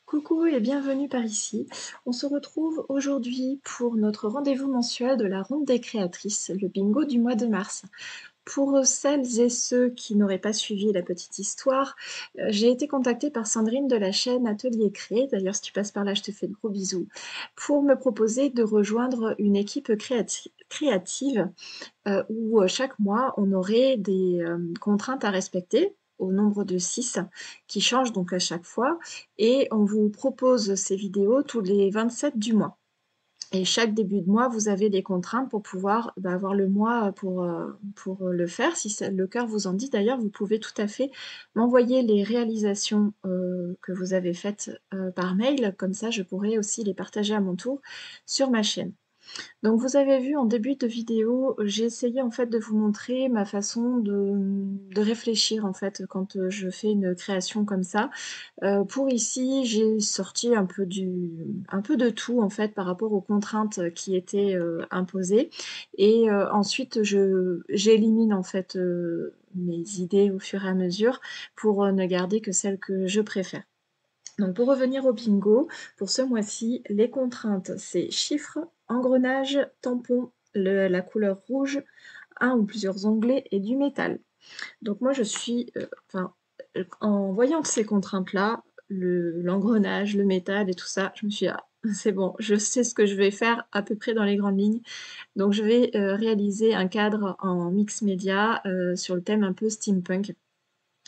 Coucou et bienvenue par ici. On se retrouve aujourd'hui pour notre rendez-vous mensuel de la Ronde des créatrices, le bingo du mois de mars. Pour celles et ceux qui n'auraient pas suivi la petite histoire, j'ai été contactée par Sandrine de la chaîne Atelier Cré, d'ailleurs si tu passes par là, je te fais de gros bisous, pour me proposer de rejoindre une équipe créative où chaque mois on aurait des contraintes à respecter au nombre de 6 qui changent donc à chaque fois et on vous propose ces vidéos tous les 27 du mois. Et chaque début de mois, vous avez des contraintes pour pouvoir avoir le mois pour le faire. Si le cœur vous en dit d'ailleurs, vous pouvez tout à fait m'envoyer les réalisations que vous avez faites par mail, comme ça je pourrai aussi les partager à mon tour sur ma chaîne. Donc vous avez vu en début de vidéo, j'ai essayé en fait de vous montrer ma façon de réfléchir en fait quand je fais une création comme ça. Pour ici, j'ai sorti un peu de tout en fait par rapport aux contraintes qui étaient imposées. Et ensuite, j'élimine en fait mes idées au fur et à mesure pour ne garder que celles que je préfère. Donc pour revenir au bingo, pour ce mois-ci, les contraintes, c'est chiffres, engrenage, tampon, la couleur rouge, un ou plusieurs onglets et du métal. Donc moi je suis, en voyant ces contraintes-là, l'engrenage, le métal et tout ça, je me suis dit, ah, c'est bon, je sais ce que je vais faire à peu près dans les grandes lignes. Donc je vais réaliser un cadre en mix média sur le thème un peu steampunk.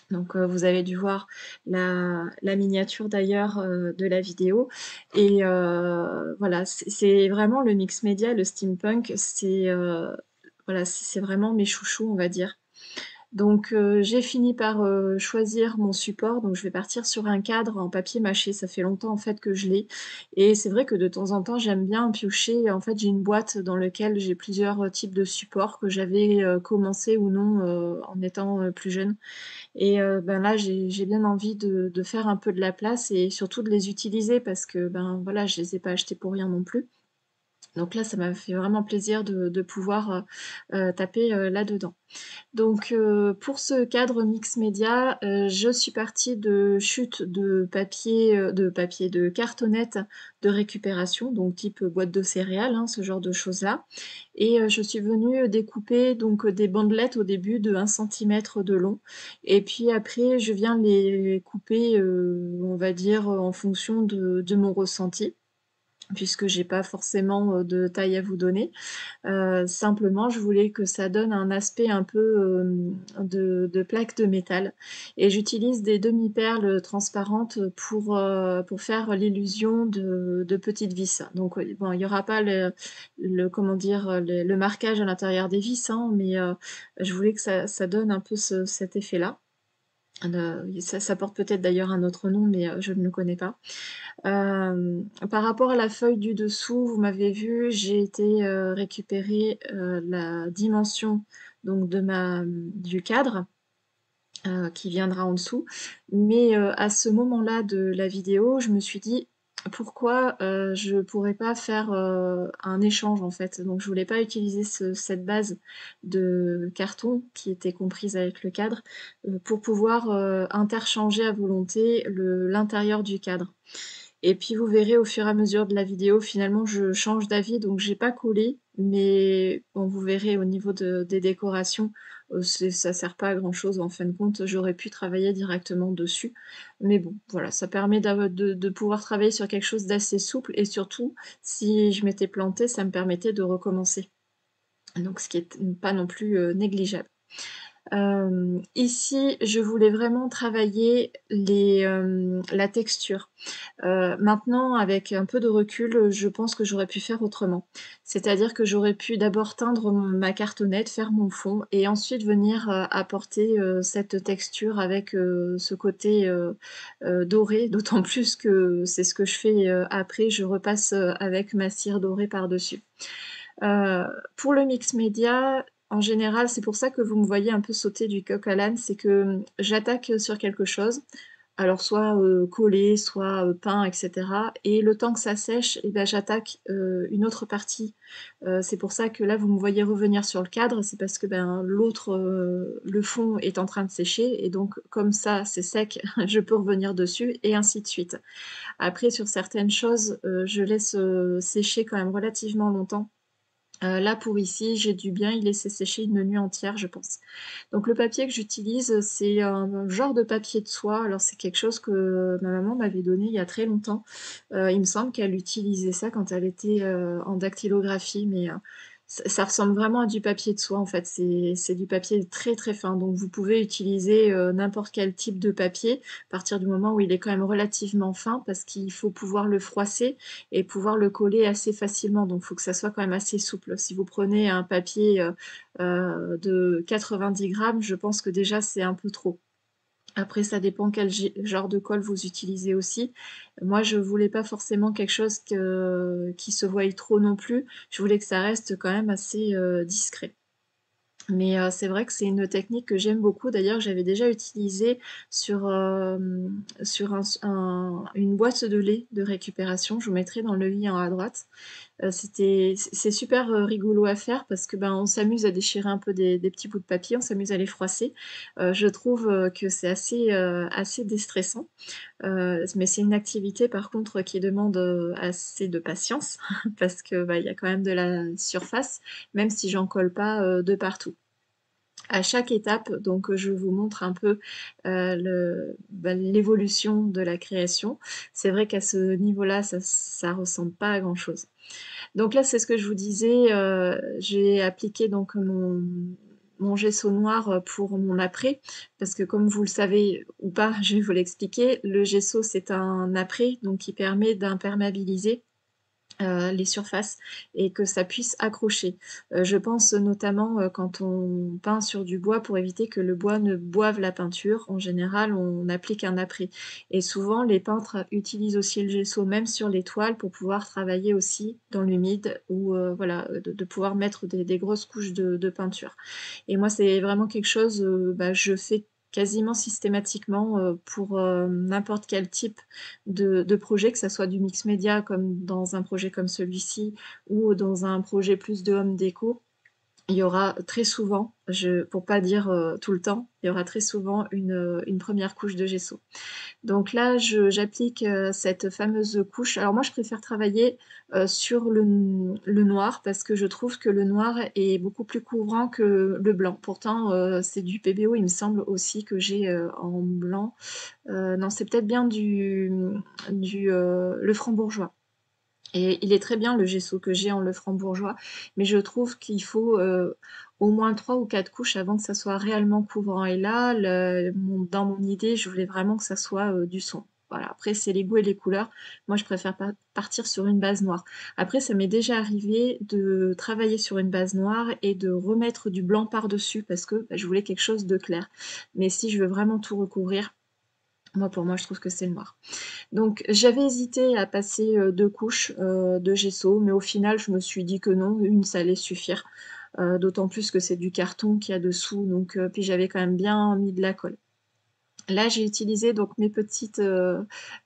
Donc vous avez dû voir la miniature d'ailleurs de la vidéo. Et voilà, c'est vraiment le mix média, le steampunk, voilà, c'est vraiment mes chouchous, on va dire. Donc j'ai fini par choisir mon support, donc je vais partir sur un cadre en papier mâché, ça fait longtemps en fait que je l'ai. Et c'est vrai que de temps en temps j'aime bien piocher, en fait j'ai une boîte dans laquelle j'ai plusieurs types de supports que j'avais commencé ou non en étant plus jeune. Et là, j'ai bien envie de faire un peu de la place et surtout de les utiliser parce que voilà, je les ai pas achetés pour rien non plus. Donc là, ça m'a fait vraiment plaisir de pouvoir taper là-dedans. Donc pour ce cadre mix média, je suis partie de chutes de cartonnettes de récupération, donc type boîte de céréales, hein, ce genre de choses-là. Et je suis venue découper donc des bandelettes au début de 1 cm de long. Et puis après, je viens les couper, on va dire, en fonction de mon ressenti, puisque j'ai pas forcément de taille à vous donner. Simplement, je voulais que ça donne un aspect un peu de plaque de métal. Et j'utilise des demi-perles transparentes pour faire l'illusion de petites vis. Donc, bon, il n'y aura pas comment dire, le marquage à l'intérieur des vis, hein, mais je voulais que ça donne un peu cet effet-là. Ça porte peut-être d'ailleurs un autre nom, mais je ne le connais pas. Par rapport à la feuille du dessous, vous m'avez vu, j'ai été récupérer la dimension donc du cadre qui viendra en dessous. Mais à ce moment-là de la vidéo, je me suis dit pourquoi je pourrais pas faire un échange en fait. Donc je voulais pas utiliser cette base de carton qui était comprise avec le cadre pour pouvoir interchanger à volonté l'intérieur du cadre. Et puis vous verrez au fur et à mesure de la vidéo, finalement je change d'avis, donc j'ai pas collé, mais bon, vous verrez au niveau des décorations, ça sert pas à grand chose en fin de compte, j'aurais pu travailler directement dessus. Mais bon, voilà, ça permet de pouvoir travailler sur quelque chose d'assez souple et surtout, si je m'étais plantée, ça me permettait de recommencer. Donc ce qui est pas non plus négligeable. Ici, je voulais vraiment travailler la texture. Maintenant, avec un peu de recul, je pense que j'aurais pu faire autrement. C'est-à-dire que j'aurais pu d'abord teindre ma cartonnette, faire mon fond et ensuite venir apporter cette texture avec ce côté doré, d'autant plus que c'est ce que je fais après, je repasse avec ma cire dorée par-dessus. Pour le mix média, en général, c'est pour ça que vous me voyez un peu sauter du coq à l'âne, c'est que j'attaque sur quelque chose. Alors soit, collé, soit, peint et cetera et le temps que ça sèche et bah, j'attaque, une autre partie. C'est pour ça que là, vous me voyez revenir sur le cadre, c'est parce que, ben, l'autre, le fond est en train de sécher et donc comme ça, c'est sec, je peux revenir dessus et ainsi de suite. Après sur certaines choses, je laisse, sécher quand même relativement longtemps. Là pour ici, j'ai dû bien y laisser sécher une nuit entière, je pense. Donc le papier que j'utilise, c'est un genre de papier de soie. Alors c'est quelque chose que ma maman m'avait donné il y a très longtemps. Il me semble qu'elle utilisait ça quand elle était, en dactylographie, mais, ça ressemble vraiment à du papier de soie en fait. C'est du papier très, très fin. Donc vous pouvez utiliser, n'importe quel type de papier, à partir du moment où il est quand même relativement fin, parce qu'il faut pouvoir le froisser et pouvoir le coller assez facilement. Donc il faut que ça soit quand même assez souple. Si vous prenez un papier, de 90 grammes, je pense que déjà c'est un peu trop. Après ça dépend quel genre de colle vous utilisez aussi. Moi je voulais pas forcément quelque chose qui se voie trop non plus. Je voulais que ça reste quand même assez, discret. Mais c'est vrai que c'est une technique que j'aime beaucoup. D'ailleurs, j'avais déjà utilisé sur une boîte de lait de récupération. Je vous mettrai dans le lien à droite. C'est super, rigolo à faire parce que, ben, on s'amuse à déchirer un peu des petits bouts de papier, on s'amuse à les froisser. Je trouve, que c'est assez déstressant. Mais c'est une activité par contre qui demande, assez de patience parce que, bah, il y a quand même de la surface, même si j'en colle pas, de partout. À chaque étape, donc je vous montre un peu, l'évolution de la création. C'est vrai qu'à ce niveau-là, ça ressemble pas à grand-chose. Donc là, c'est ce que je vous disais, j'ai appliqué donc mon gesso noir, pour mon après, parce que comme vous le savez ou pas, je vais vous l'expliquer, le gesso c'est un après, donc qui permet d'imperméabiliser les surfaces et que ça puisse accrocher. Je pense notamment, quand on peint sur du bois pour éviter que le bois ne boive la peinture. En général, on applique un après et souvent les peintres utilisent aussi le gesso même sur les toiles pour pouvoir travailler aussi dans l'humide ou voilà, de pouvoir mettre des grosses couches de peinture et moi, c'est vraiment quelque chose, bah, je fais quasiment systématiquement, pour, n'importe quel type de projet, que ça soit du mix média comme dans un projet comme celui-ci ou dans un projet plus de home déco. Il y aura très souvent, pour pas dire, tout le temps, il y aura très souvent une 1re couche de gesso. Donc là, j'applique, cette fameuse couche. Alors moi, je préfère travailler, sur le noir parce que je trouve que le noir est beaucoup plus couvrant que le blanc. Pourtant, c'est du PBO, il me semble aussi que j'ai, en blanc. Non, c'est peut-être bien le Franc-Bourgeois. Et il est très bien le gesso que j'ai en Lefranc-Bourgeois, mais je trouve qu'il faut au moins 3 ou 4 couches avant que ça soit réellement couvrant. Et là, dans mon idée, je voulais vraiment que ça soit du son. Voilà. Après, c'est les goûts et les couleurs. Moi, je préfère partir sur une base noire. Après, ça m'est déjà arrivé de travailler sur une base noire et de remettre du blanc par-dessus parce que bah, je voulais quelque chose de clair. Mais si je veux vraiment tout recouvrir, moi, pour moi, je trouve que c'est le noir. Donc j'avais hésité à passer, 2 couches, de gesso, mais au final je me suis dit que non, une ça allait suffire. D'autant plus que c'est du carton qu'il y a dessous, donc puis j'avais quand même bien mis de la colle. Là, j'ai utilisé donc mes petites,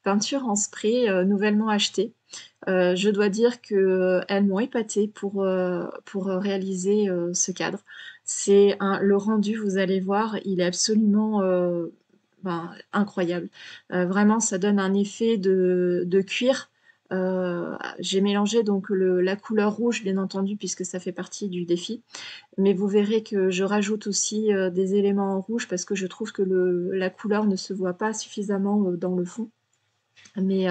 peintures en spray, nouvellement achetées. Je dois dire qu'elles m'ont épatée pour réaliser, ce cadre. Le rendu, vous allez voir, il est absolument, ben, incroyable. Vraiment, ça donne un effet de cuir. J'ai mélangé donc la couleur rouge, bien entendu, puisque ça fait partie du défi. Mais vous verrez que je rajoute aussi des éléments en rouge parce que je trouve que la couleur ne se voit pas suffisamment dans le fond. Mais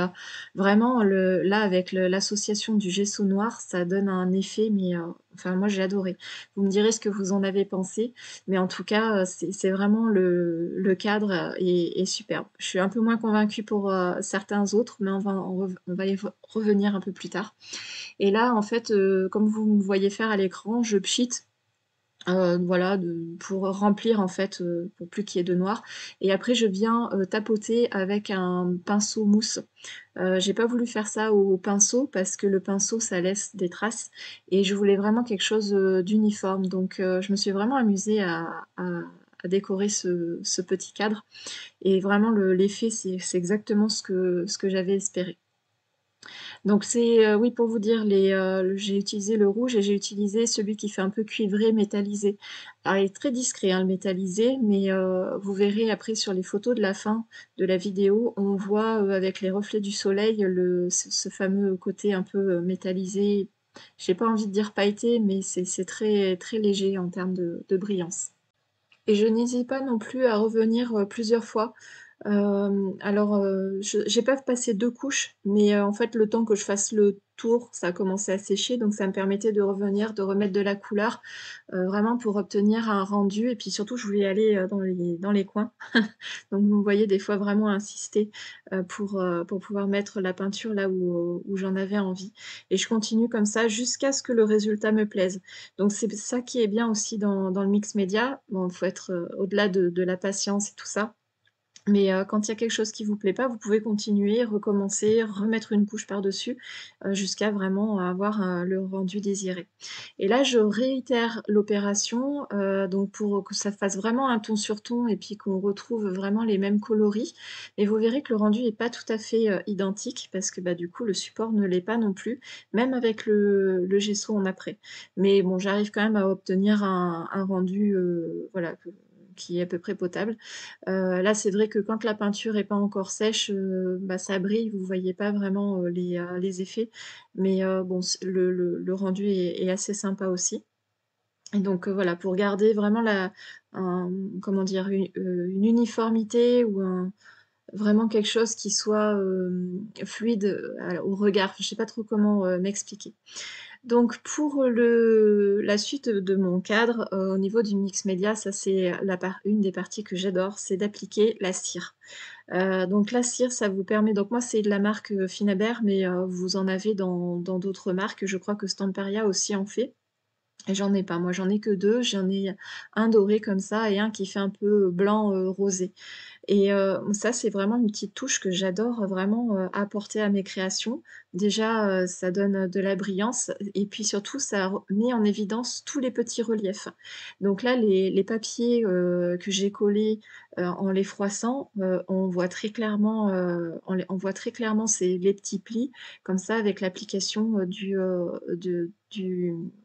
vraiment, là, avec l'association du gesso noir, ça donne un effet, mais enfin, moi, j'ai adoré. Vous me direz ce que vous en avez pensé, mais en tout cas, c'est vraiment le cadre est superbe. Je suis un peu moins convaincue pour certains autres, mais on va y revenir un peu plus tard. Et là, en fait, comme vous me voyez faire à l'écran, je pchite voilà, pour remplir en fait, pour plus qu'il y ait de noir et après je viens, tapoter avec un pinceau mousse. J'ai pas voulu faire ça au pinceau parce que le pinceau ça laisse des traces et je voulais vraiment quelque chose, d'uniforme donc je me suis vraiment amusée à décorer ce petit cadre et vraiment l'effet, c'est exactement ce que j'avais espéré. Donc c'est, oui, pour vous dire, j'ai utilisé le rouge et j'ai utilisé celui qui fait un peu cuivré métallisé. Alors il est très discret, hein, le métallisé, mais vous verrez après sur les photos de la fin de la vidéo, on voit, avec les reflets du soleil, ce fameux côté un peu, métallisé. J'ai pas envie de dire pailleté, mais c'est très très léger en termes de brillance. Et je n'hésite pas non plus à revenir, plusieurs fois. Alors, je j'ai pas passé 2 couches, mais, en fait, le temps que je fasse le tour, ça a commencé à sécher, donc ça me permettait de revenir, de remettre de la couleur, vraiment pour obtenir un rendu et puis surtout, je voulais aller, dans les coins. Donc vous me voyez des fois vraiment insister, pour pouvoir mettre la peinture là où j'en avais envie et je continue comme ça jusqu'à ce que le résultat me plaise. Donc c'est ça qui est bien aussi dans le mix média. Bon, faut être, au-delà de la patience et tout ça, mais quand il y a quelque chose qui vous plaît pas, vous pouvez continuer, recommencer, remettre une couche par-dessus, jusqu'à vraiment avoir, le rendu désiré. Et là, je réitère l'opération, donc pour que ça fasse vraiment un ton sur ton et puis qu'on retrouve vraiment les mêmes coloris. Et vous verrez que le rendu est pas tout à fait, identique parce que, bah, du coup, le support ne l'est pas non plus, même avec le gesso en après. Mais bon, j'arrive quand même à obtenir un rendu, voilà, qui est à peu près potable. Là, c'est vrai que quand la peinture est pas encore sèche, bah, ça brille, vous voyez pas vraiment, les effets. Mais bon, le rendu est assez sympa aussi. Et donc voilà, pour garder vraiment comment dire? Une uniformité ou vraiment quelque chose qui soit, fluide, au regard. Je sais pas trop comment, m'expliquer. Donc pour la suite de mon cadre, au niveau du mix média, ça c'est une des parties que j'adore, c'est d'appliquer la cire. Donc la cire, ça vous permet donc moi c'est de la marque, Finaber, mais vous en avez dans d'autres marques. Je crois que Stamperia aussi en fait. Et j'en ai pas, moi j'en ai que 2. J'en ai un doré comme ça et un qui fait un peu blanc, rosé. Et ça, c'est vraiment une petite touche que j'adore vraiment, apporter à mes créations. Déjà, ça donne, de la brillance et puis surtout ça met en évidence tous les petits reliefs. Donc là, les papiers, que j'ai collés, en les froissant, on voit très clairement, on voit très clairement les petits plis comme ça avec l'application,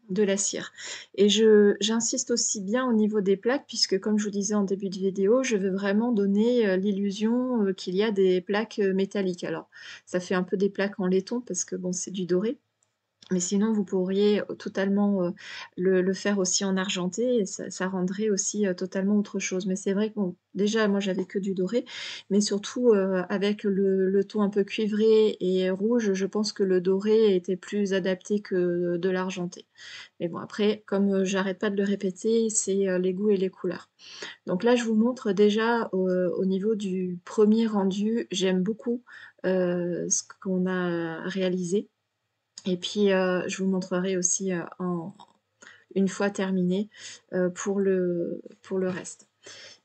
de la cire. Et j'insiste aussi bien au niveau des plaques puisque comme je vous disais en début de vidéo, je veux vraiment donner, l'illusion, qu'il y a des plaques, métalliques. Alors, ça fait un peu des plaques en laiton parce que bon, c'est du doré, mais sinon vous pourriez, totalement, le faire aussi en argenté et ça rendrait aussi, totalement autre chose. Mais c'est vrai que bon, déjà moi j'avais que du doré, mais surtout, avec le ton un peu cuivré et rouge, je pense que le doré était plus adapté que de l'argenté. Mais bon après, comme, j'arrête pas de le répéter, c'est, les goûts et les couleurs. Donc là, je vous montre déjà au niveau du premier rendu, j'aime beaucoup, ce qu'on a réalisé et puis, je vous montrerai aussi, une fois terminé, pour le reste.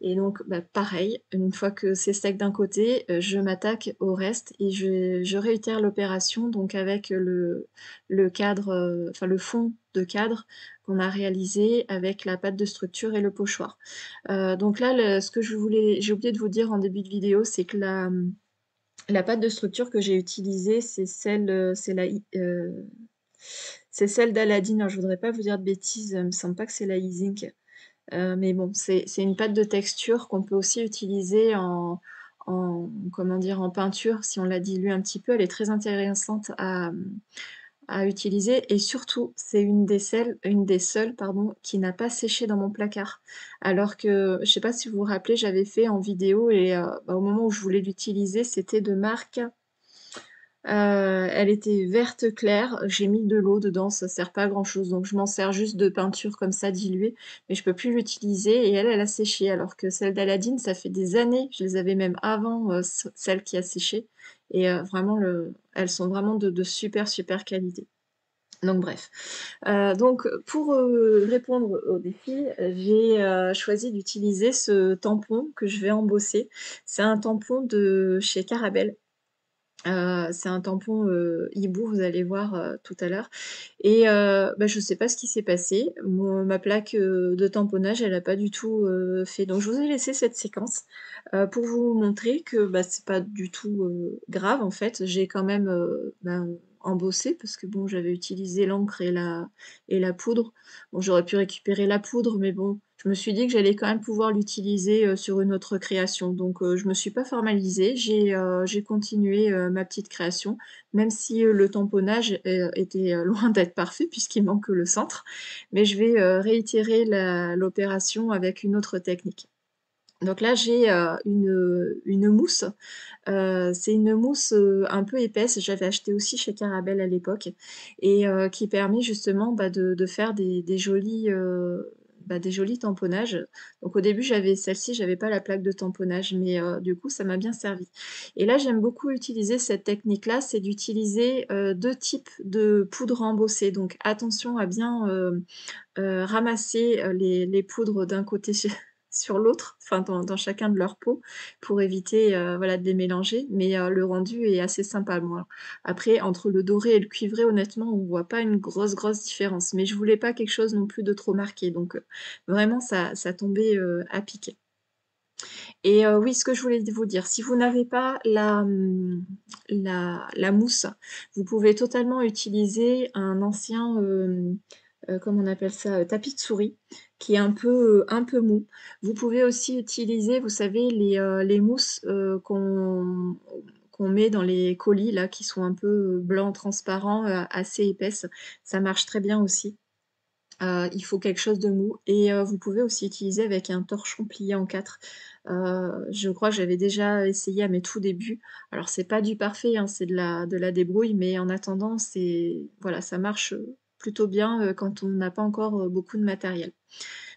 Et donc, bah, pareil, une fois que c'est sec d'un côté, je m'attaque au reste et je réitère l'opération donc avec le cadre, enfin le fond de cadre qu'on a réalisé avec la pâte de structure et le pochoir. Donc là, ce que j'ai oublié de vous dire en début de vidéo, c'est que la pâte de structure que j'ai utilisée, c'est celle d'Aladine. Alors je voudrais pas vous dire de bêtises, il me semble pas que c'est la Easing. Mais bon, c'est une pâte de texture qu'on peut aussi utiliser comment dire? En peinture si on la dilue un petit peu. Elle est très intéressante à utiliser et surtout, c'est une des seules, pardon, qui n'a pas séché dans mon placard. Alors que, je sais pas si vous vous rappelez, j'avais fait en vidéo et bah, au moment où je voulais l'utiliser, c'était de marque elle était verte clair, j'ai mis de l'eau dedans, ça sert pas à grand chose, donc je m'en sers juste de peinture comme ça diluée, mais je peux plus l'utiliser et elle, elle a séché. Alors que celle d'Aladine, ça fait des années, je les avais même avant, celle qui a séché et vraiment elles sont vraiment de super, super qualité. Donc bref. Donc pour, répondre au défi, j'ai, choisi d'utiliser ce tampon que je vais embosser. C'est un tampon de chez Carabelle. C'est un tampon, hibou, vous allez voir, tout à l'heure et bah, je sais pas ce qui s'est passé. Ma plaque, de tamponnage, elle a pas du tout, fait donc je vous ai laissé cette séquence, pour vous montrer que, bah, c'est pas du tout, grave en fait. J'ai quand même, ben, embossé parce que bon, j'avais utilisé l'encre et la poudre. Bon, j'aurais pu récupérer la poudre, mais bon, je me suis dit que j'allais quand même pouvoir l'utiliser, sur une autre création. Donc, je me suis pas formalisée, j'ai continué, ma petite création, même si, le tamponnage, était, loin d'être parfait puisqu'il manque que le centre. Mais je vais, réitérer l'opération avec une autre technique. Donc là, j'ai, une mousse, c'est une mousse, un peu épaisse, j'avais acheté aussi chez Carabel à l'époque et qui permet justement, bah, de faire des jolis, bah, des jolis tamponnages. Donc au début, j'avais celle-ci, j'avais pas la plaque de tamponnage, mais du coup, ça m'a bien servi et là, j'aime beaucoup utiliser cette technique-là, c'est d'utiliser, 2 types de poudre embossée. Donc attention à bien, ramasser, les poudres d'un côté sur l'autre, enfin dans chacun de leurs pots pour éviter, voilà, de les mélanger, mais le rendu est assez sympa, moi. Après entre le doré et le cuivré, honnêtement, on voit pas une grosse différence, mais je voulais pas quelque chose non plus de trop marqué, donc vraiment ça tombait, à pic et oui, ce que je voulais vous dire, si vous n'avez pas la mousse, vous pouvez totalement utiliser un ancien, comment on appelle ça? Tapis de souris, qui est un peu mou. Vous pouvez aussi utiliser, vous savez, les mousses, qu'on met dans les colis là, qui sont un peu, blancs transparents, assez épaisses. Ça marche très bien aussi. Il faut quelque chose de mou et vous pouvez aussi utiliser avec un torchon plié en 4. Je crois que j'avais déjà essayé à mes tout débuts. Alors c'est pas du parfait, hein, c'est de la débrouille, mais en attendant, c'est voilà, ça marche, plutôt bien, quand on n'a pas encore, beaucoup de matériel.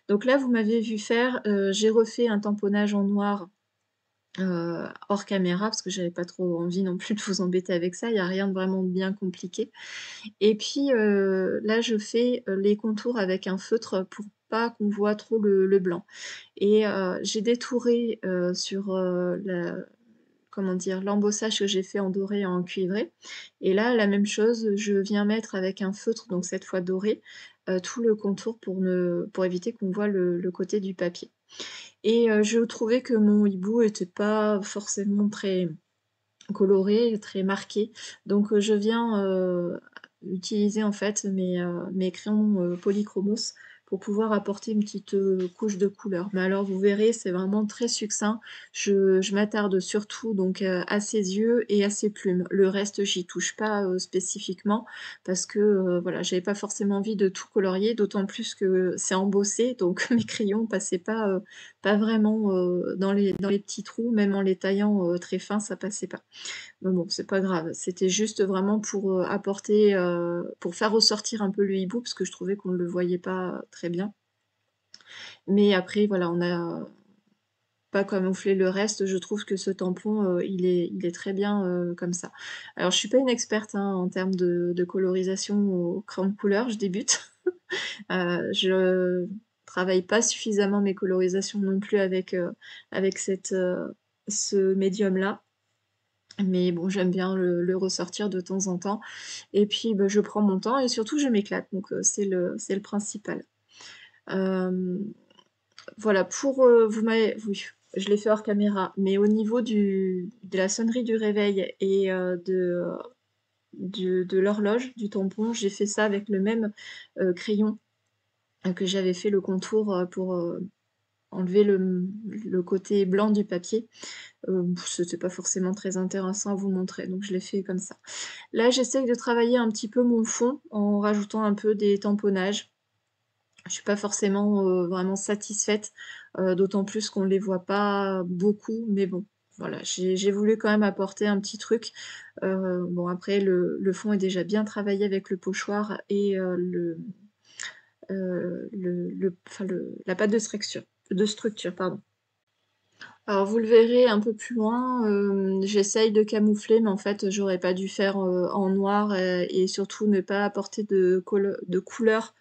Donc là, vous m'avez vu faire, j'ai refait un tamponnage en noir, hors caméra parce que j'avais pas trop envie non plus de vous embêter avec ça. Il y a rien de vraiment bien compliqué. Et puis, là, je fais, les contours avec un feutre pour pas qu'on voit trop le blanc et j'ai détouré, sur, la comment dire? L'embossage que j'ai fait en doré et en cuivré et là, la même chose, je viens mettre avec un feutre, donc cette fois doré, tout le contour pour éviter qu'on voit le côté du papier et je trouvais que mon hibou était pas forcément très coloré, très marqué. Donc je viens, utiliser en fait mes crayons, polychromos pour pouvoir apporter une petite, couche de couleur. Mais alors vous verrez, c'est vraiment très succinct. Je m'attarde surtout donc, à ses yeux et à ses plumes. Le reste, j'y touche pas, spécifiquement parce que, voilà, j'avais pas forcément envie de tout colorier, d'autant plus que c'est embossé, donc mes crayons passaient pas vraiment, dans les petits trous, même en les taillant, très fins, ça passait pas. Mais bon, c'est pas grave. C'était juste vraiment pour, apporter, pour faire ressortir un peu le hibou, parce que je trouvais qu'on ne le voyait pas très bien. Mais après, voilà, on a pas camouflé le reste. Je trouve que ce tampon, il est très bien, comme ça. Alors je suis pas une experte, hein, en termes de colorisation au crayon de couleur, je débute. Je travaille pas suffisamment mes colorisations non plus avec ce médium-là. Mais bon, j'aime bien le ressortir de temps en temps et puis, bah, je prends mon temps et surtout je m'éclate donc c'est le principal. Hem, voilà pour, vous m'avez oui, je l'ai fait hors caméra, mais au niveau de la sonnerie du réveil et de l'horloge, du tampon, j'ai fait ça avec le même, crayon, que j'avais fait le contour, pour, enlever le côté blanc du papier. C'était pas forcément très intéressant à vous montrer, donc je l'ai fait comme ça. Là, j'essaye de travailler un petit peu mon fond en rajoutant un peu des tamponnages. Je suis pas forcément, vraiment satisfaite, d'autant plus qu'on les voit pas beaucoup, mais bon, voilà, j'ai voulu quand même apporter un petit truc. Bon après le fond est déjà bien travaillé avec le pochoir et enfin la pâte de structure, pardon. Alors vous le verrez un peu plus loin, j'essaye de camoufler, mais en fait, j'aurais pas dû faire, en noir, et surtout ne pas apporter de couleur,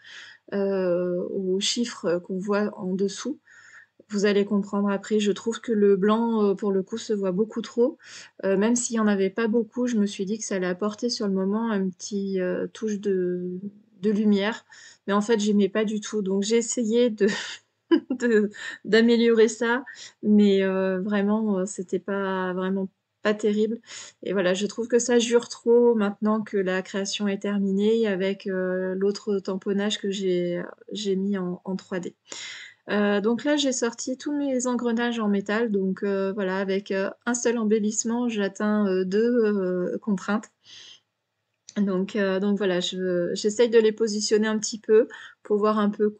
aux chiffres, qu'on voit en dessous. vous allez comprendre après. Je trouve que le blanc, pour le coup, se voit beaucoup trop. Même s'il y en avait pas beaucoup, je me suis dit que ça allait apporter sur le moment un petit, touche de lumière. Mais en fait, j'aimais pas du tout. Donc j'ai essayé de de d'améliorer ça, mais vraiment, c'était pas vraiment pas terrible et voilà, je trouve que ça jure trop maintenant que la création est terminée avec, l'autre tamponnage que j'ai mis en 3D. Donc là, j'ai sorti tous mes engrenages en métal, donc voilà, avec, un seul embellissement, j'atteins, 2, contraintes. Donc voilà, j'essaye de les positionner un petit peu pour voir un peu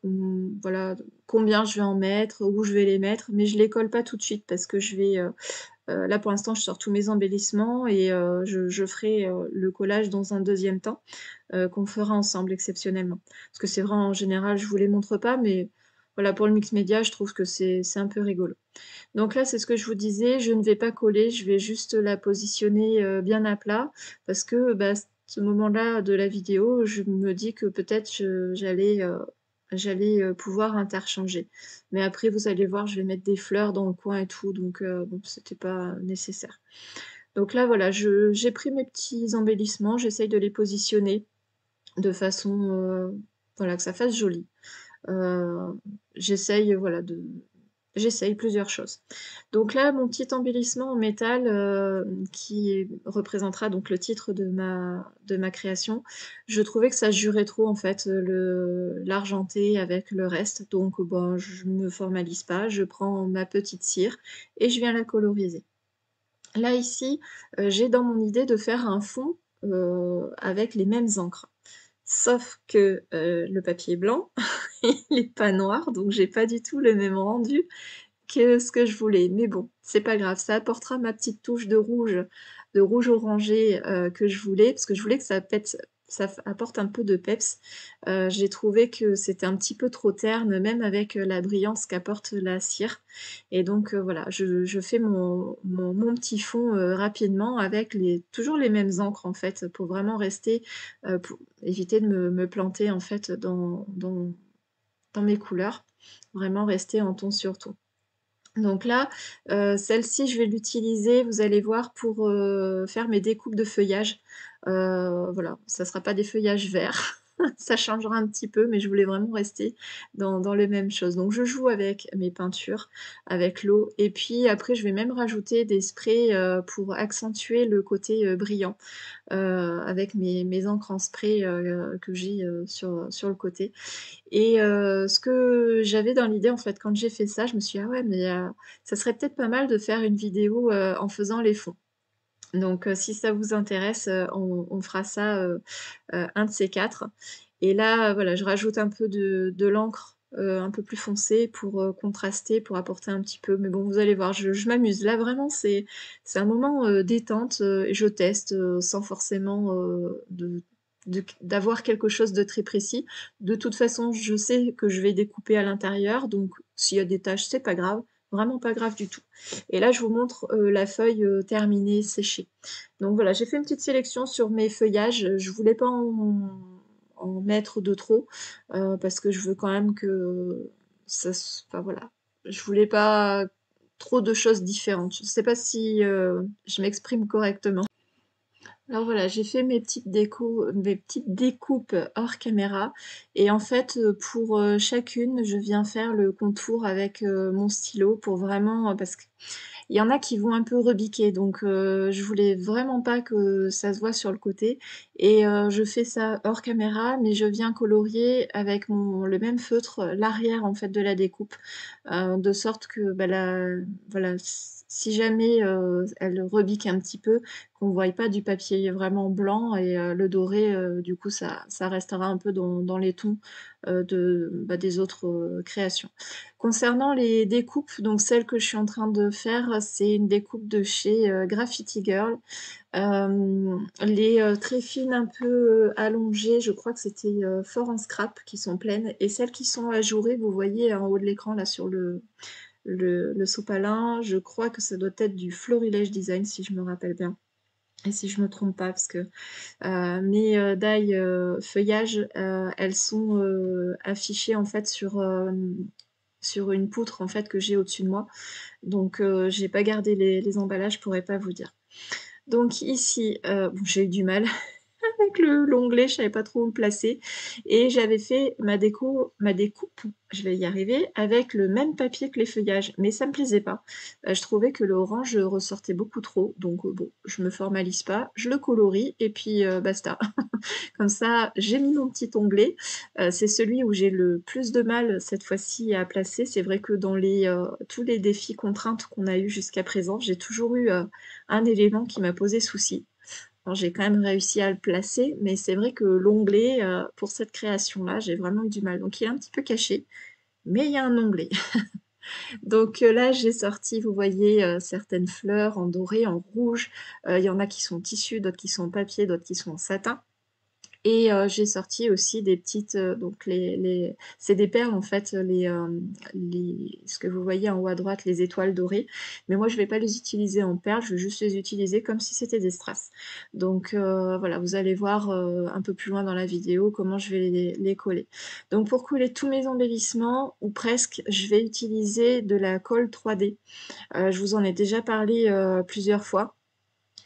voilà, combien je vais en mettre, où je vais les mettre, mais je les colle pas tout de suite parce que je vais, là pour l'instant je sors tous mes embellissements et je ferai, le collage dans un deuxième temps, qu'on fera ensemble exceptionnellement. Parce que c'est vrai en général je vous les montre pas, mais voilà pour le mix média je trouve que c'est un peu rigolo. Donc là, c'est ce que je vous disais, je ne vais pas coller, je vais juste la positionner, bien à plat parce que, bah, ce moment-là de la vidéo, je me dis que peut-être j'allais, pouvoir interchanger. Mais après, vous allez voir, je vais mettre des fleurs dans le coin et tout, donc bon, c'était pas nécessaire. Donc là, voilà, j'ai pris mes petits embellissements, j'essaye de les positionner de façon, voilà, que ça fasse joli. Heu, j'essaye, voilà, j'essaye plusieurs choses. Donc là, mon petit embellissement en métal, qui représentera donc le titre de ma création, je trouvais que ça jurait trop en fait, l'argenté avec le reste, donc ben, je me formalise pas, je prends ma petite cire et je viens la coloriser. Là ici, j'ai dans mon idée de faire un fond, avec les mêmes encres. Sauf que, le papier est blanc, il est pas noir, donc j'ai pas du tout le même rendu que ce que je voulais. Mais bon, c'est pas grave, ça apportera ma petite touche de rouge orangé, que je voulais, parce que je voulais que ça apporte un peu de peps. J'ai trouvé que c'était un petit peu trop terne, même avec, la brillance qu'apporte la cire et donc voilà, je fais mon petit fond, rapidement avec toujours les mêmes encres en fait, pour vraiment rester, pour éviter de me planter en fait dans mes couleurs. Vraiment rester en ton sur ton. Donc là, celle-ci, je vais l'utiliser, vous allez voir, pour, faire mes découpes de feuillage. Voilà, ça sera pas des feuillages verts, ça changera un petit peu, mais je voulais vraiment rester dans les mêmes choses. Donc je joue avec mes peintures, avec l'eau et puis après je vais même rajouter des sprays, pour accentuer le côté, brillant, avec mes encres en spray, que j'ai, sur le côté. Et ce que j'avais dans l'idée, en fait, quand j'ai fait ça, je me suis dit: «Ah ouais, mais ça serait peut-être pas mal de faire une vidéo, en faisant les fonds». Donc si ça vous intéresse, on fera ça, un de ces 4. Et là, voilà, je rajoute un peu de l'encre, un peu plus foncée pour, contraster, pour apporter un petit peu mais bon, vous allez voir, je m'amuse. Là, vraiment, c'est un moment, détente, et je teste, sans forcément, d'avoir quelque chose de très précis. De toute façon, je sais que je vais découper à l'intérieur, donc s'il y a des taches, c'est pas grave, vraiment pas grave du tout. Et là, je vous montre, la feuille, terminée, séchée. Donc voilà, j'ai fait une petite sélection sur mes feuillages, je voulais pas en mettre de trop, parce que je veux quand même que enfin voilà, je voulais pas trop de choses différentes. Je sais pas si, je m'exprime correctement. Alors voilà, j'ai fait mes petites découpes hors caméra et en fait, pour, chacune, je viens faire le contour avec, mon stylo pour vraiment, parce qu'il y en a qui vont un peu rebiquer donc je voulais vraiment pas que ça se voit sur le côté et je fais ça hors caméra mais je viens colorier avec le même feutre, l'arrière en fait de la découpe, de sorte que, bah, voilà, si jamais, elle rebique un petit peu, qu'on voie pas du papier vraiment blanc et le doré, du coup ça restera un peu dans les tons, bah, des autres, créations. Concernant les découpes, donc celle que je suis en train de faire, c'est une découpe de chez, Graffiti Girl. Les, très fines un peu, allongées, je crois que c'était, Fort en Scrap qui sont pleines et celles qui sont ajourées, vous voyez en haut de l'écran là sur le sopalin, je crois que ça doit être du Florilège Design si je me rappelle bien et si je me trompe pas parce que, mes, die, feuillages, elles sont, affichées en fait sur, sur une poutre en fait que j'ai au-dessus de moi. Donc j'ai pas gardé les emballages, je pourrais pas vous dire. Donc ici, bon j'ai eu du mal avec le l'onglet, je savais pas trop où le placer et j'avais fait ma découpe, je vais y arriver, avec le même papier que les feuillages, mais ça me plaisait pas. Je trouvais que l'orange, ressortait beaucoup trop, donc bon, je me formalise pas, je le colorie et puis, basta. Comme ça, j'ai mis mon petit onglet, c'est celui où j'ai le plus de mal cette fois-ci à placer. C'est vrai que dans tous les défis contraintes qu'on a eus jusqu'à présent, j'ai toujours eu, un élément qui m'a posé souci. Alors j'ai quand même réussi à le placer, mais c'est vrai que l'onglet, pour cette création-là, j'ai vraiment eu du mal. Donc il est un petit peu caché, mais il y a un onglet. Donc là, j'ai sorti, vous voyez, certaines fleurs en doré, en rouge, il y en a qui sont en tissu, d'autres qui sont en papier, d'autres qui sont en satin. Et j'ai sorti aussi des petites, donc les c'est des perles en fait, les ce que vous voyez en haut à droite, les étoiles dorées. Mais moi je vais pas les utiliser en perles, je vais juste les utiliser comme si c'était des strass. Donc voilà, vous allez voir, un peu plus loin dans la vidéo comment je vais les coller. Donc pour coller tous mes embellissements, ou presque, je vais utiliser de la colle 3D. Je vous en ai déjà parlé, plusieurs fois.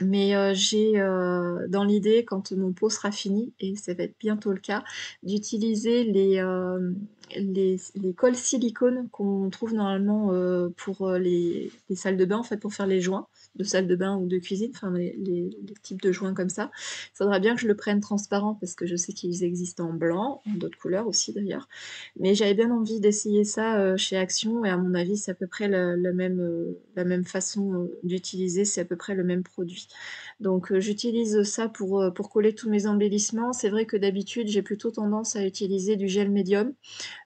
Mais j'ai, dans l'idée, quand mon pot sera fini, et ça va être bientôt le cas, d'utiliser les colles silicone qu'on trouve normalement, pour, les salles de bain, en fait, pour faire les joints de salle de bain ou de cuisine, enfin les types de joints comme ça. Il faudra bien que je le prenne transparent parce que je sais qu'ils existent en blanc, en d'autres couleurs aussi d'ailleurs. Mais j'avais bien envie d'essayer ça, chez Action et à mon avis, c'est à peu près la même façon, d'utiliser, c'est à peu près le même produit. Donc j'utilise ça pour coller tous mes embellissements. C'est vrai que d'habitude, j'ai plutôt tendance à utiliser du gel médium,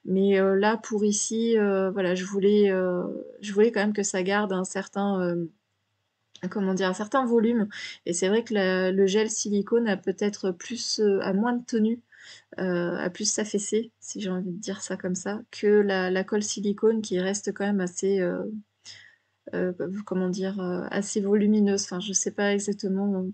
mais là pour ici, voilà, je voulais quand même que ça garde un certain, comment dire? Un certain volume et c'est vrai que le gel silicone a peut-être plus, a moins de tenue, a plus s'affaisser, si j'ai envie de dire ça comme ça, que la colle silicone qui reste quand même assez, comment dire? Assez volumineuse. Enfin, je sais pas exactement,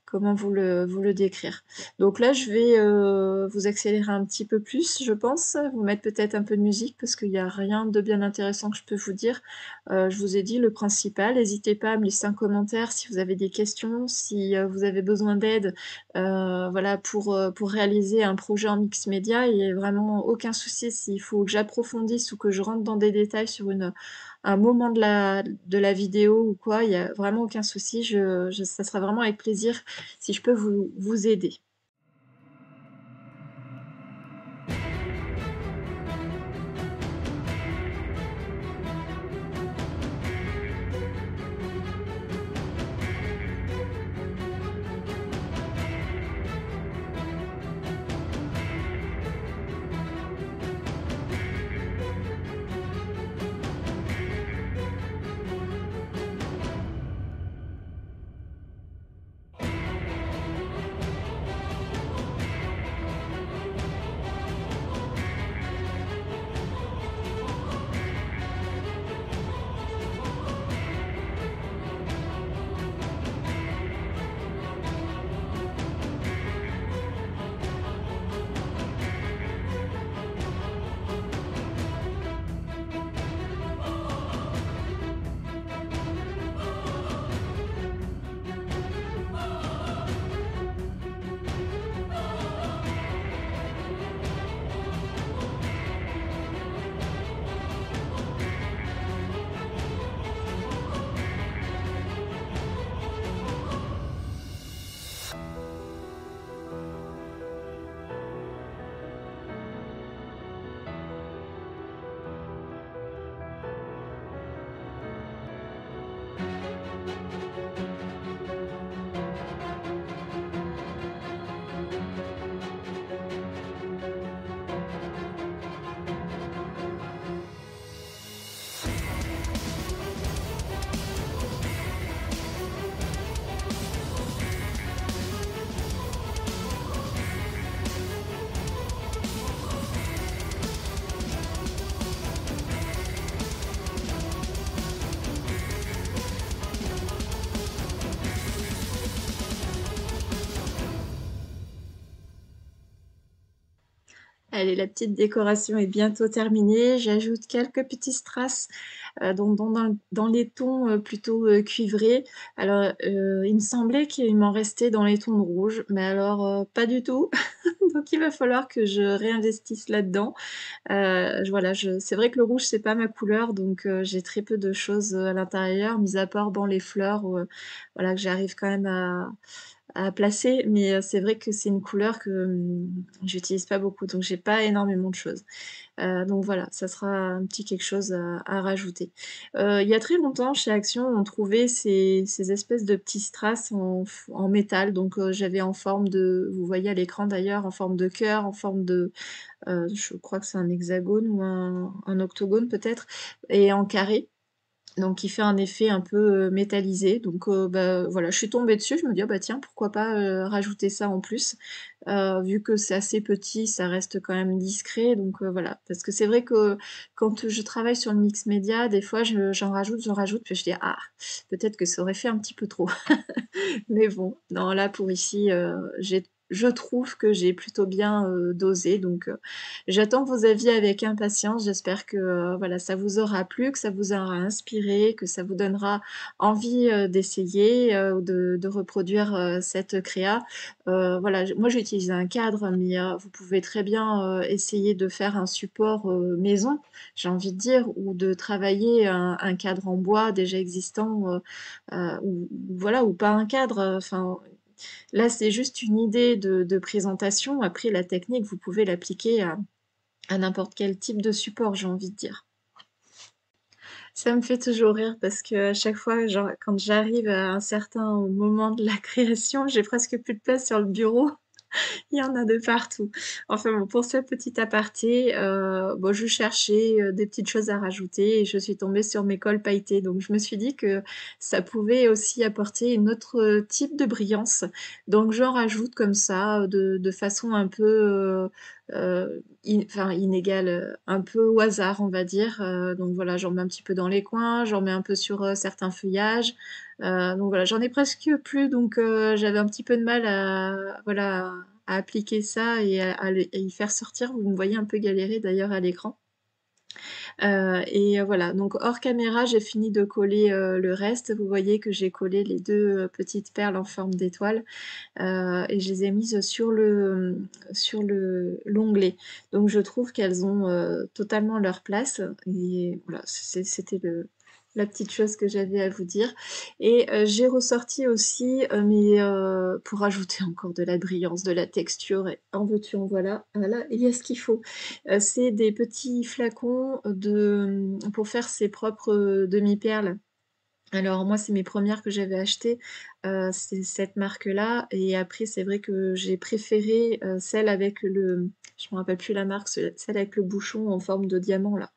comment vous le décrire? Donc là, je vais, vous accélérer un petit peu plus, je pense, vous mettre peut-être un peu de musique parce qu'il y a rien de bien intéressant que je peux vous dire. Je vous ai dit le principal. N'hésitez pas à me laisser un commentaire si vous avez des questions, si, vous avez besoin d'aide, voilà, pour réaliser un projet en mix média. Il y a vraiment aucun souci s'il faut que j'approfondisse ou que je rentre dans des détails sur un moment de la vidéo ou quoi, il y a vraiment aucun souci. Ça sera vraiment avec plaisir si je peux vous aider. Allez, la petite décoration est bientôt terminée. J'ajoute quelques petits strass, dans les tons, plutôt, cuivrés. Alors, il me semblait qu'il m'en restait dans les tons de rouge, mais alors, pas du tout. Donc il va falloir que je réinvestisse là-dedans. C'est vrai que le rouge, c'est pas ma couleur, donc j'ai très peu de choses, à l'intérieur, mis à part, bon, les fleurs, voilà, que j'arrive quand même à placer, mais c'est vrai que c'est une couleur que, j'utilise pas beaucoup, donc j'ai pas énormément de choses. Donc voilà, ça sera un petit quelque chose à rajouter. Il y a très longtemps, chez Action, on trouvait ces espèces de petits strass en métal, donc j'avais en forme de, vous voyez à l'écran d'ailleurs, en forme de cœur, en forme de, je crois que c'est un hexagone ou un octogone peut-être, et en carré. Donc il fait un effet un peu, métallisé, donc bah, voilà, je suis tombée dessus, je me dis: «Ah bah tiens, pourquoi pas, rajouter ça en plus?» Vu que c'est assez petit, ça reste quand même discret, donc voilà. Parce que c'est vrai que quand je travaille sur le mix média, des fois j'en rajoute, puis je dis: «Ah, peut-être que ça aurait fait un petit peu trop». Mais bon, non, là pour ici, je trouve que j'ai plutôt bien, dosé, donc j'attends vos avis avec impatience. J'espère que, voilà, ça vous aura plu, que ça vous aura inspiré, que ça vous donnera envie, d'essayer, ou de reproduire, cette créa. Voilà, moi j'ai utilisé un cadre, mais vous pouvez très bien, essayer de faire un support, maison, j'ai envie de dire, ou de travailler un cadre en bois déjà existant, ou voilà, ou pas un cadre, enfin, là, c'est juste une idée de présentation. Après, la technique, vous pouvez l'appliquer à n'importe quel type de support, j'ai envie de dire. Ça me fait toujours rire parce que à chaque fois, genre, quand j'arrive à un certain moment de la création, j'ai presque plus de place sur le bureau. Il y en a de partout. Enfin bon, pour ce petit aparté, bon, je cherchais, des petites choses à rajouter et je suis tombée sur mes cols pailletés. Donc je me suis dit que ça pouvait aussi apporter une autre, type de brillance. Donc j'en rajoute comme ça, de façon un peu, inégale, un peu au hasard, on va dire. Donc voilà, j'en mets un petit peu dans les coins, j'en mets un peu sur, certains feuillages. Donc voilà, j'en ai presque plus, donc j'avais un petit peu de mal à voilà, à appliquer ça et à y faire sortir. Vous me voyez un peu galérer d'ailleurs à l'écran. Voilà, donc hors caméra, j'ai fini de coller, le reste. Vous voyez que j'ai collé les 2 petites perles en forme d'étoile, et je les ai mises sur le l'onglet. Donc je trouve qu'elles ont, totalement leur place et voilà, c'était la petite chose que j'avais à vous dire. Et j'ai ressorti aussi, pour ajouter encore de la brillance, de la texture et en veux-tu en voilà, voilà, il y a ce qu'il faut. C'est des petits flacons pour faire ses propres, demi-perles. Alors moi, c'est mes premières que j'avais achetées, c'est cette marque-là et après c'est vrai que j'ai préféré, celle avec je me rappelle plus la marque, celle avec le bouchon en forme de diamant là.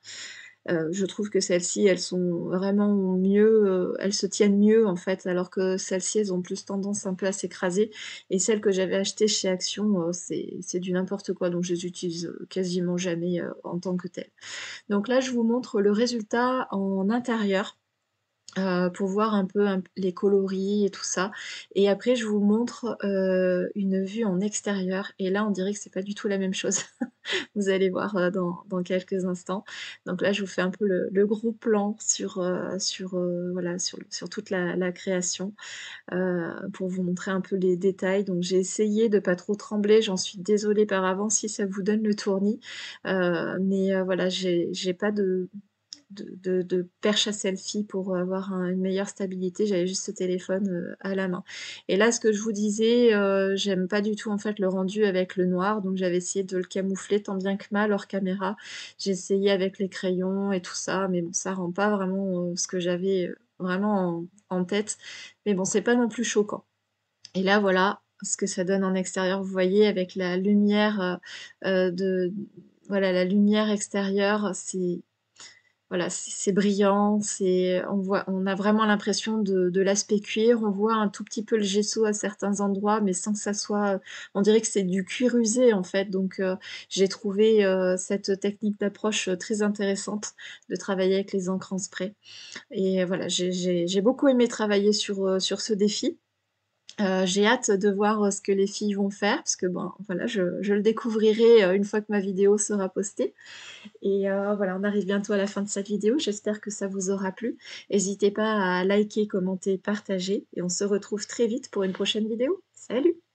Je trouve que celles-ci, elles sont vraiment mieux, elles se tiennent mieux en fait, alors que celles-ci, elles ont plus tendance un peu à s'écraser et celles que j'avais achetées chez Action, c'est du n'importe quoi, donc je les utilise, quasiment jamais, en tant que telles. Donc là, je vous montre le résultat en intérieur, pour voir un peu les coloris et tout ça. Et après, je vous montre une vue en extérieur. Et là, on dirait que c'est pas du tout la même chose. Vous allez voir dans quelques instants. Donc là, je vous fais un peu le gros plan voilà, sur toute la création pour vous montrer un peu les détails. Donc j'ai essayé de pas trop trembler. J'en suis désolée par avance si ça vous donne le tournis. Voilà, j'ai pas de perche à selfie pour avoir une meilleure stabilité, j'avais juste ce téléphone à la main. Et là, ce que je vous disais, j'aime pas du tout en fait le rendu avec le noir, donc j'avais essayé de le camoufler tant bien que mal hors caméra. J'ai essayé avec les crayons et tout ça, mais bon, ça rend pas vraiment ce que j'avais vraiment en tête. Mais bon, c'est pas non plus choquant. Et là, voilà ce que ça donne en extérieur. Vous voyez, avec la lumière voilà, la lumière extérieure, voilà, c'est brillant, on a vraiment l'impression de l'aspect cuir. On voit un tout petit peu le gesso à certains endroits, mais sans que ça soit, on dirait que c'est du cuir usé en fait. Donc j'ai trouvé cette technique d'approche très intéressante de travailler avec les encres en spray. Et voilà, j'ai beaucoup aimé travailler sur ce défi. J'ai hâte de voir, ce que les filles vont faire parce que, bon, voilà, je le découvrirai, une fois que ma vidéo sera postée et voilà, on arrive bientôt à la fin de cette vidéo. J'espère que ça vous aura plu. N'hésitez pas à liker, commenter, partager et on se retrouve très vite pour une prochaine vidéo. Salut!